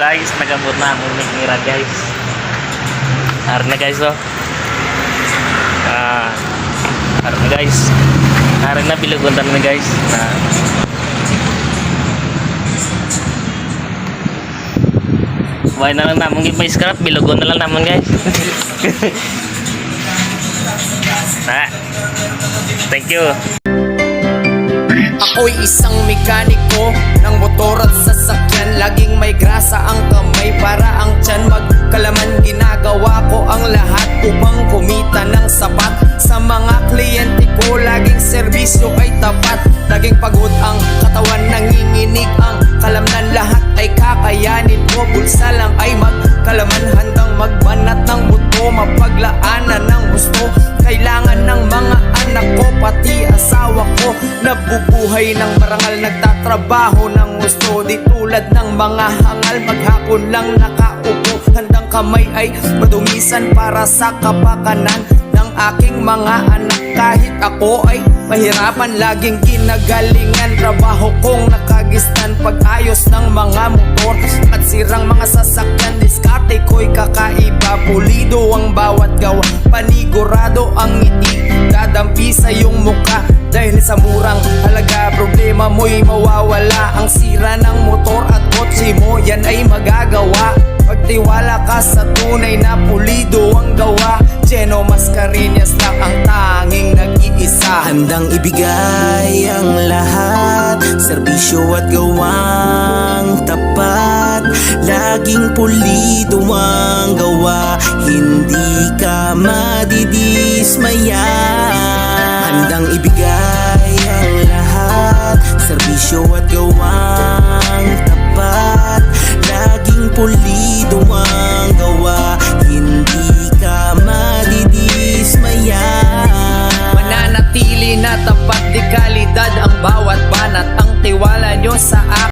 Guys, nagambot na among nira guys. Hari na guys oh. Hari na guys. Hari na biluguntan na guys. Buhay na lang namang ipa-scrap, bilugon na lang naman guys. Thank you. Ako'y isang mekaniko ng motor at sasakyan. Laging may grasa ang kamay para ang tiyan magkalaman. Ginagawa ko ang lahat upang kumita ng sapat. Sa mga kliyente ko, laging serbisyo ay tapat. Laging pagod ang katawan, nanginginig ang kalamnan. Lahat ay kakayanin ko, bulsa lang ay magkalaman. Handang magbanat ng buto, mapaglaanan ng gusto. Kailangan ng mga anak ko, pati asawa ko. Nabubuhay ng marangal, nagtatrabaho ng gusto. Di tulad ng mga hangal, maghapon lang nakaupo. Handang kamay ay madumisan para sa kapakanan ng aking mga anak. Kahit ako ay mahirapan, laging ginagalingan. Trabaho kong nakagistan, pag-ayos ng mga motor at sirang mga sasakyan. Diskarte ko'y kakaiba, pulido ang bawat gawa. Panigurado ang ngiti, dadampi sa iyong muka. Dahil sa murang halaga, problema mo'y mawawala. Ang sira ng motor at kotse mo, yan ay magagawa. Pagtiwala ka sa tunay na pulido ang gawa. Geno Mascareñas lang ang tanging nag-iisa. Handang ibigay ang lahat, serbisyo at gawang tapat. Laging pulido ang gawa, hindi ka madidismaya. Handang ibigay ang lahat, serbisyo at gawang tapat. Laging pulido ang